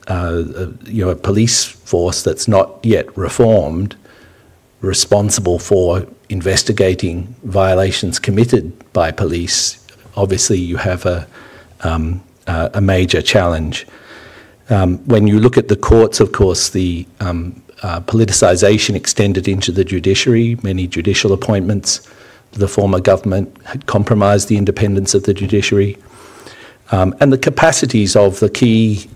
a police force that's not yet reformed, responsible for investigating violations committed by police, obviously you have a major challenge. When you look at the courts, of course, the politicisation extended into the judiciary. Many judicial appointments, the former government had compromised the independence of the judiciary. And the capacities of the key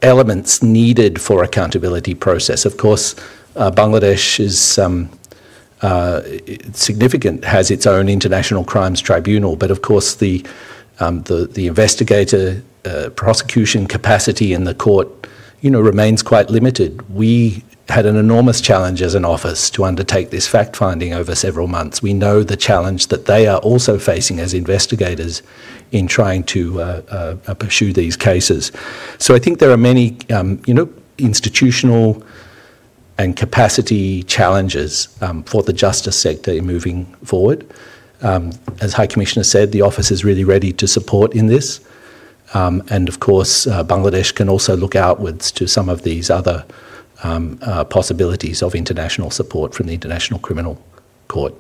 elements needed for accountability process. Of course, Bangladesh is significant, has its own international crimes tribunal, but of course the investigator prosecution capacity in the court, remains quite limited. We had an enormous challenge as an office to undertake this fact-finding over several months. We know the challenge that they are also facing as investigators in trying to pursue these cases. So I think there are many, institutional and capacity challenges for the justice sector in moving forward. As High Commissioner said, the office is really ready to support in this. And of course, Bangladesh can also look outwards to some of these other possibilities of international support from the International Criminal Court.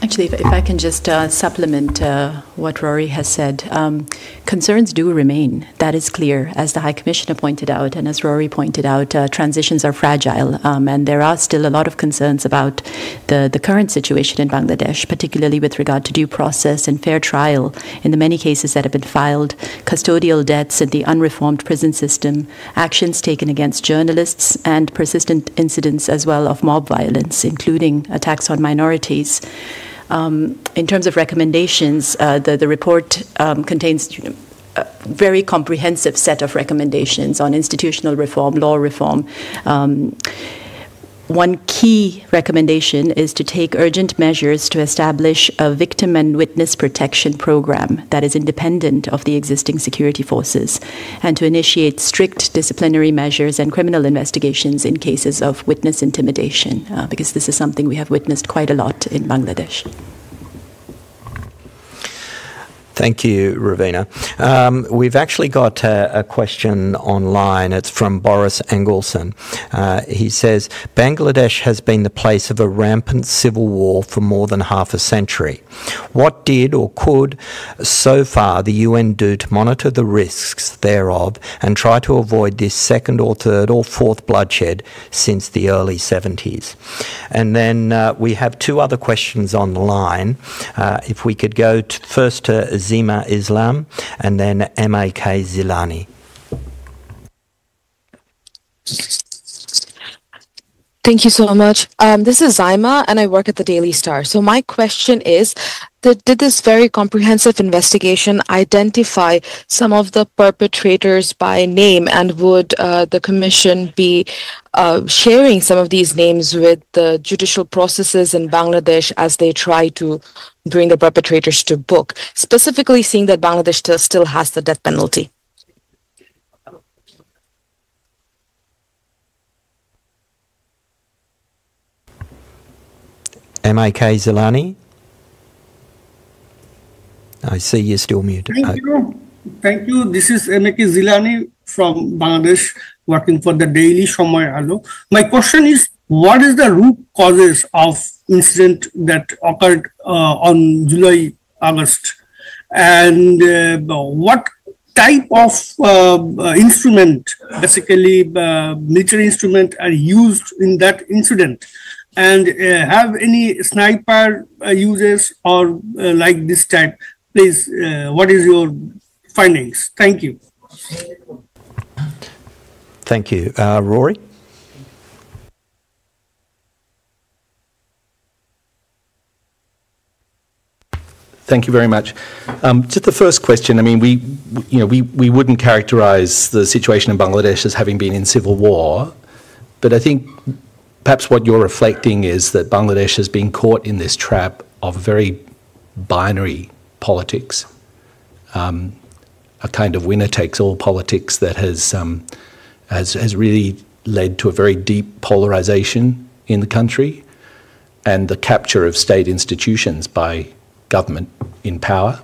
Actually, if I can just supplement what Rory has said, concerns do remain. That is clear, as the High Commissioner pointed out, and as Rory pointed out, transitions are fragile, and there are still a lot of concerns about the current situation in Bangladesh, particularly with regard to due process and fair trial in the many cases that have been filed, custodial deaths in the unreformed prison system, actions taken against journalists, and persistent incidents as well of mob violence, including attacks on minorities. In terms of recommendations, the report contains a very comprehensive set of recommendations on institutional reform, law reform. One key recommendation is to take urgent measures to establish a victim and witness protection program that is independent of the existing security forces, and to initiate strict disciplinary measures and criminal investigations in cases of witness intimidation, because this is something we have witnessed quite a lot in Bangladesh. Thank you, Ravina. We've actually got a question online. It's from Boris Engelson. He says, Bangladesh has been the place of a rampant civil war for more than half a century. What did or could so far the UN do to monitor the risks thereof and try to avoid this second or third or fourth bloodshed since the early 70s? And then we have two other questions on the line. If we could go first to Zima Islam and then M.A.K. Zilani. Thank you so much. This is Zaima, and I work at the Daily Star. So my question is, did this very comprehensive investigation identify some of the perpetrators by name, and would the Commission be sharing some of these names with the judicial processes in Bangladesh as they try to bring the perpetrators to book, specifically seeing that Bangladesh still has the death penalty? M.A.K. Zilani? I see you're still muted. Thank you. Thank you. This is M.A.K. Zilani from Bangladesh, working for the Daily Shomoy Alo. My question is, what is the root causes of incident that occurred on July, August? And what type of instrument, basically military instrument, are used in that incident? And have any sniper uses or like this type? Please, what is your findings? Thank you. Thank you. Rory? Thank you very much. Just the first question. I mean, we wouldn't characterise the situation in Bangladesh as having been in civil war, but I think perhaps what you're reflecting is that Bangladesh has been caught in this trap of very binary politics, a kind of winner-takes-all politics that has really led to a very deep polarisation in the country. and the capture of state institutions by government in power,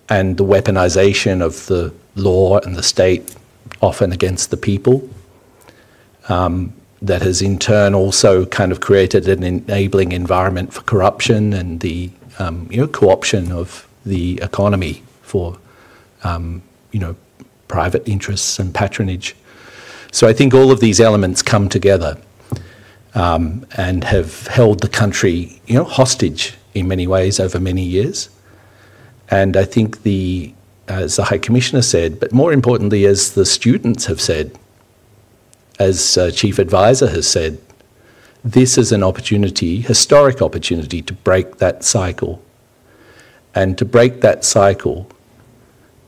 and the weaponisation of the law and the state, often against the people, that has in turn also kind of created an enabling environment for corruption and the co-option of the economy for private interests and patronage. So I think all of these elements come together and have held the country hostage in many ways over many years. And I think as the High Commissioner said, but more importantly as the students have said, as Chief Advisor has said, this is an opportunity, historic opportunity, to break that cycle. And to break that cycle,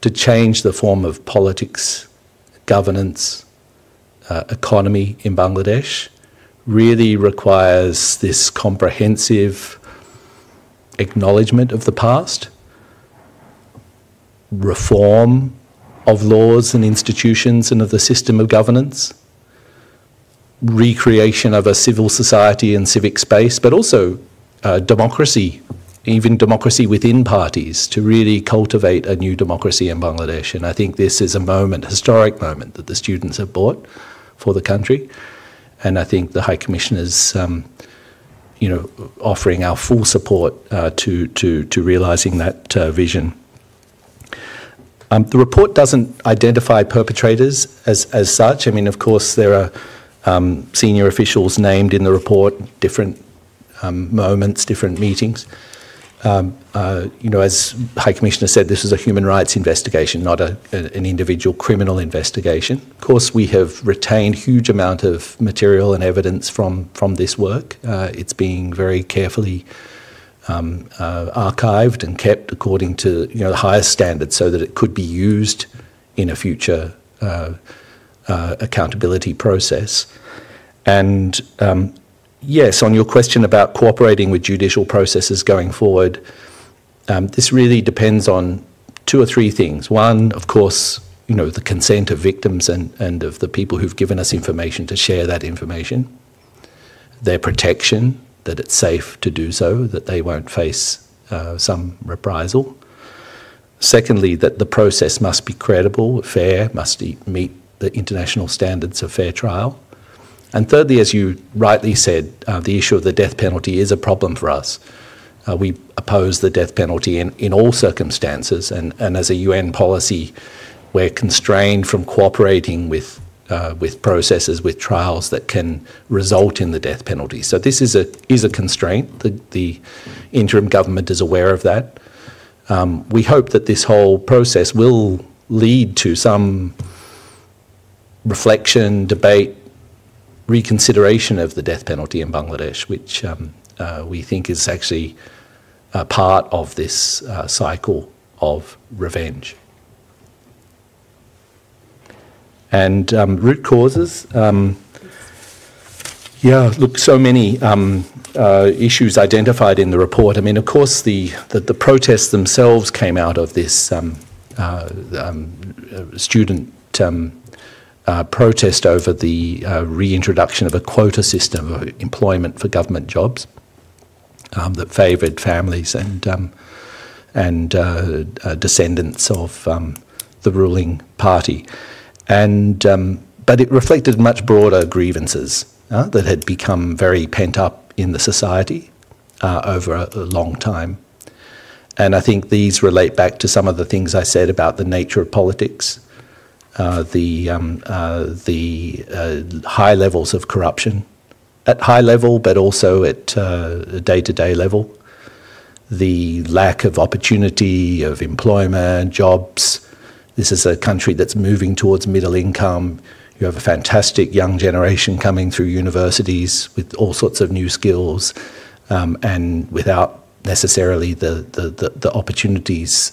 to change the form of politics, governance, economy in Bangladesh, really requires this comprehensive acknowledgement of the past, reform of laws and institutions and of the system of governance, recreation of a civil society and civic space, but also democracy, even democracy within parties, to really cultivate a new democracy in Bangladesh. And I think this is a moment, historic moment, that the students have brought for the country. And I think the High Commissioner's, offering our full support to realising that vision. The report doesn't identify perpetrators as such. I mean, of course, there are senior officials named in the report, different moments, different meetings. As High Commissioner said, this is a human rights investigation, not an individual criminal investigation. Of course, we have retained huge amount of material and evidence from this work. It's being very carefully archived and kept according to the highest standards, so that it could be used in a future accountability process. And yes, on your question about cooperating with judicial processes going forward, this really depends on two or three things. One, of course, the consent of victims and of the people who've given us information to share that information, their protection, that it's safe to do so, that they won't face some reprisal. Secondly, that the process must be credible, fair, must meet the international standards of fair trial. And thirdly, as you rightly said, the issue of the death penalty is a problem for us. We oppose the death penalty in all circumstances, and as a UN policy, we're constrained from cooperating with processes, with trials that can result in the death penalty. So this is a constraint. The interim government is aware of that. We hope that this whole process will lead to some reflection, debate, reconsideration of the death penalty in Bangladesh, which we think is actually a part of this cycle of revenge. And root causes, look, so many issues identified in the report. I mean, of course, the protests themselves came out of this student protest over the reintroduction of a quota system of employment for government jobs that favoured families and descendants of the ruling party. And but it reflected much broader grievances that had become very pent up in the society over a long time. And I think these relate back to some of the things I said about the nature of politics, the high levels of corruption at high level, but also at a day-to-day level, the lack of opportunity, of employment, jobs. This is a country that's moving towards middle income. You have a fantastic young generation coming through universities with all sorts of new skills, and without necessarily the opportunities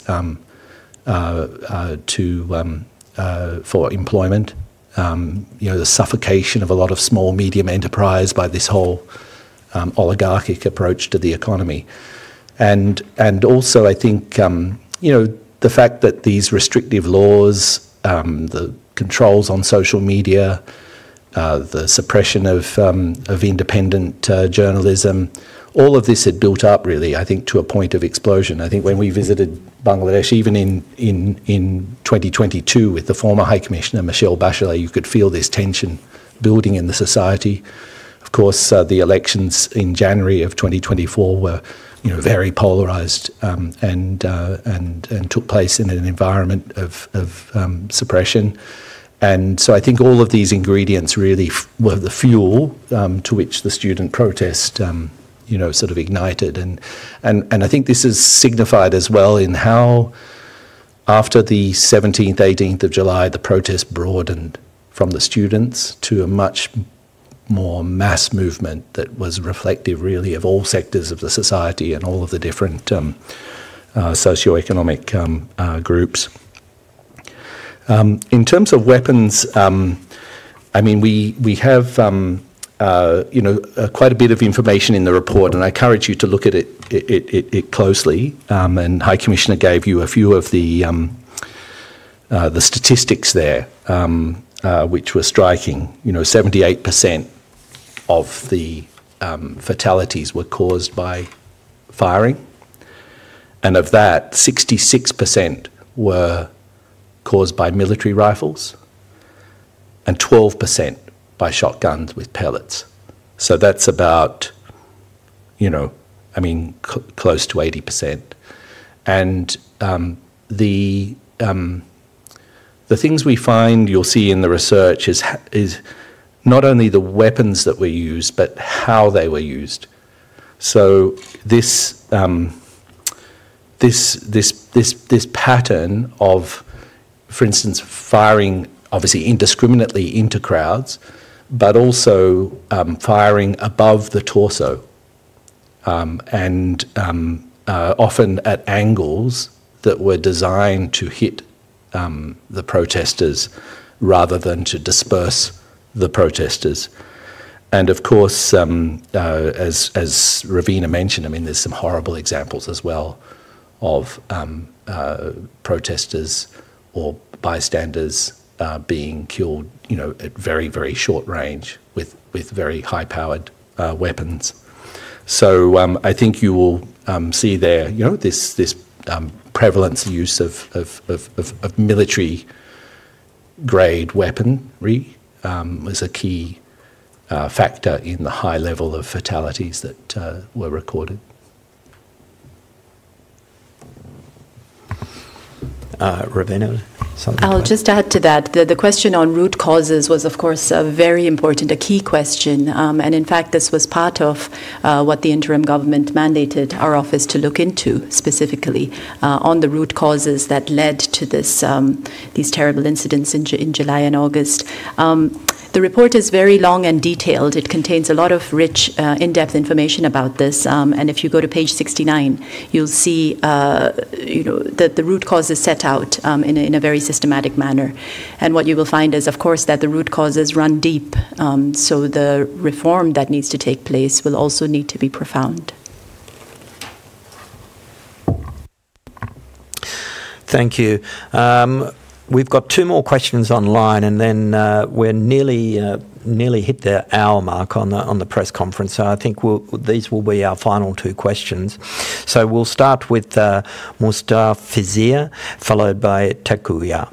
for employment. The suffocation of a lot of small, medium enterprise by this whole oligarchic approach to the economy, and also I think the fact that these restrictive laws, the controls on social media, the suppression of independent journalism. All of this had built up, really, I think, to a point of explosion. I think when we visited Bangladesh, even in 2022 with the former High Commissioner, Michelle Bachelet, you could feel this tension building in the society. Of course, the elections in January of 2024 were, very polarised and took place in an environment of suppression. And so I think all of these ingredients really were the fuel to which the student protest sort of ignited. And I think this is signified as well in how, after the 17th, 18th of July, the protest broadened from the students to a much more mass movement that was reflective, really, of all sectors of the society and all of the different socioeconomic groups. In terms of weapons, I mean, we have quite a bit of information in the report, and I encourage you to look at it closely. And High Commissioner gave you a few of the statistics there, which were striking. 78% of the fatalities were caused by firing, and of that, 66% were caused by military rifles, and 12% by shotguns with pellets. So that's about, close to 80%. And the things we find, you'll see in the research, is not only the weapons that were used, but how they were used. So this pattern of, for instance, firing obviously indiscriminately into crowds, but also firing above the torso and often at angles that were designed to hit the protesters rather than to disperse the protesters. And of course, as Ravina mentioned, I mean, there's some horrible examples as well of protesters or bystanders being killed, at very, very short range with very high-powered weapons. So I think you will see there, this prevalence use of military-grade weaponry was a key factor in the high level of fatalities that were recorded. Ravina, something? I'll just add to that. The question on root causes was, of course, very important, a key question. And in fact, this was part of what the interim government mandated our office to look into specifically on the root causes that led to these terrible incidents in July and August. The report is very long and detailed. It contains a lot of rich, in-depth information about this. And if you go to page 69, you'll see, the root causes set out in a very systematic manner. And what you will find is, of course, that the root causes run deep. So the reform that needs to take place will also need to be profound. Thank you. We've got two more questions online, and then we're nearly hit the hour mark on the press conference. So I think these will be our final two questions. So we'll start with Mustafizir, followed by Takuya.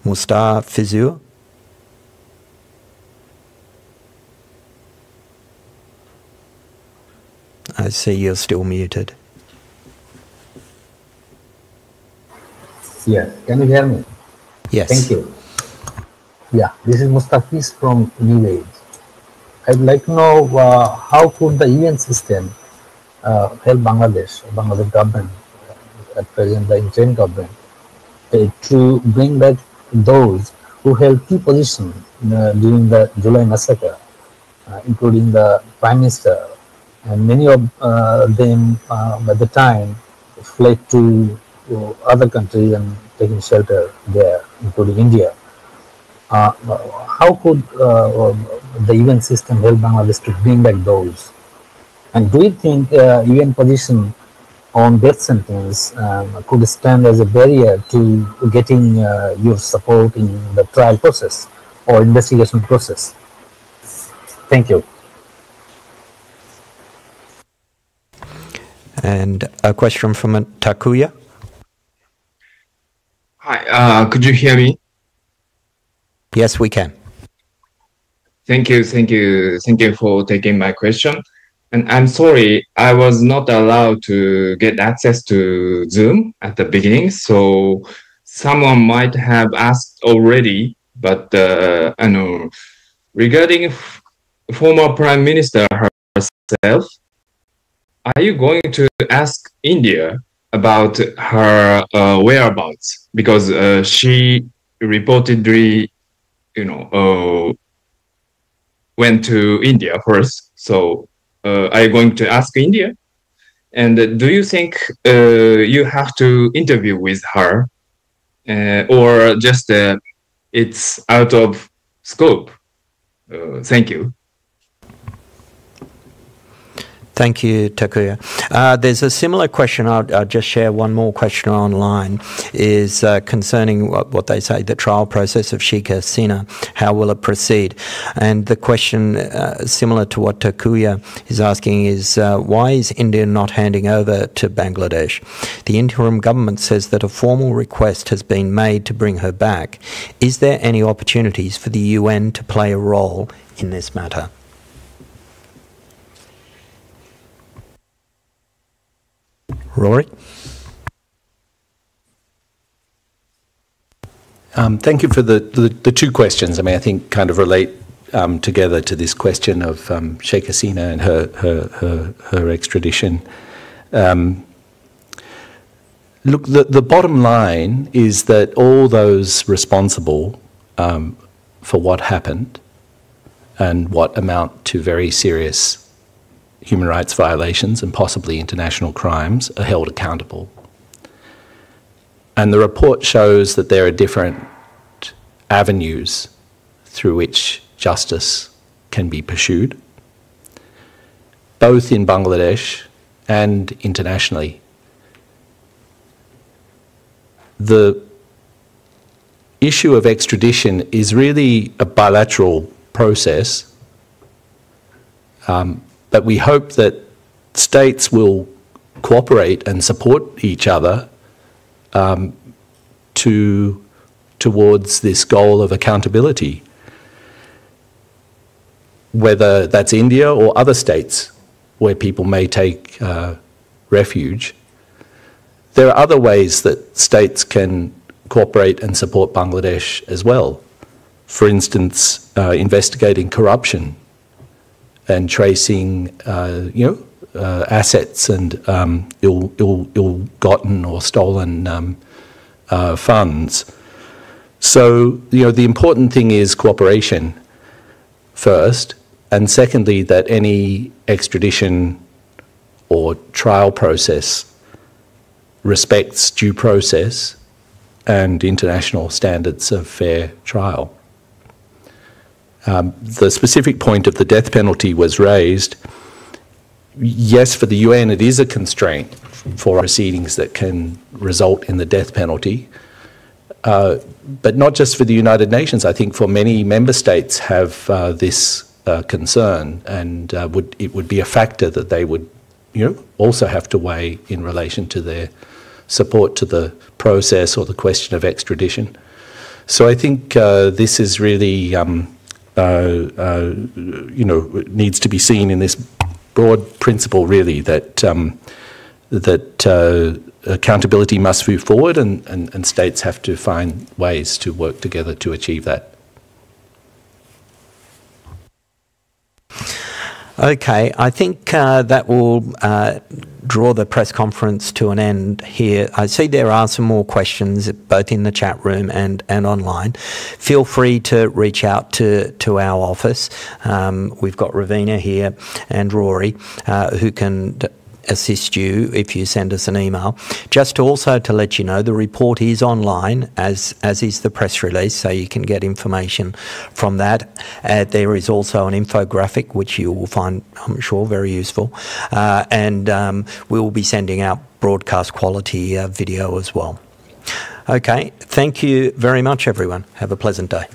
Mustafizir. I see you're still muted. Yeah, can you hear me? Yes. Thank you. Yeah, this is Mustafiz from New Age. I'd like to know how could the UN system help Bangladesh government, at present the interim government, to bring back those who held key positions during the July massacre, including the Prime Minister, and many of them by the time fled to other countries and taking shelter there, including India. How could the UN system help Bangladesh to bring back those And do you think UN position on death sentence could stand as a barrier to getting your support in the trial process or investigation process? Thank you. And a question from Takuya. Hi, could you hear me? Yes, we can. Thank you for taking my question. And I'm sorry, I was not allowed to get access to Zoom at the beginning, so someone might have asked already, but I know regarding former Prime Minister herself, are you going to ask India about her whereabouts? Because she reportedly, went to India first. So are you going to ask India? And do you think you have to interview with her or just it's out of scope? Thank you. Thank you, Takuya. There's a similar question. I'll just share one more question online, is concerning what they say, the trial process of Sheikh Hasina. How will it proceed? And the question, similar to what Takuya is asking, is why is India not handing over to Bangladesh? The interim government says that a formal request has been made to bring her back. Is there any opportunities for the UN to play a role in this matter? Rory? Thank you for the two questions. I mean, I think kind of relate together to this question of Sheikh Hasina and her extradition. Look, the bottom line is that all those responsible for what happened and what amount to very serious human rights violations and possibly international crimes are held accountable. And the report shows that there are different avenues through which justice can be pursued, both in Bangladesh and internationally. The issue of extradition is really a bilateral process, but we hope that states will cooperate and support each other towards this goal of accountability, whether that's India or other states where people may take refuge. There are other ways that states can cooperate and support Bangladesh as well. For instance, investigating corruption and tracing, assets and ill-gotten or stolen funds. So, the important thing is cooperation first, and secondly, that any extradition or trial process respects due process and international standards of fair trial. The specific point of the death penalty was raised. Yes, for the UN, it is a constraint for proceedings that can result in the death penalty, but not just for the United Nations. I think for many member states have this concern, and it would be a factor that they would, also have to weigh in relation to their support to the process or the question of extradition. So I think this is really needs to be seen in this broad principle, really, that accountability must move forward, and states have to find ways to work together to achieve that. Okay, I think that will draw the press conference to an end here. I see there are some more questions, both in the chat room and online. Feel free to reach out to our office. We've got Ravina here and Rory, who can assist you if you send us an email. Just also to let you know, the report is online, as is the press release, so you can get information from that. There is also an infographic, which you will find, I'm sure, very useful. And we will be sending out broadcast quality video as well. Okay, thank you very much, everyone. Have a pleasant day.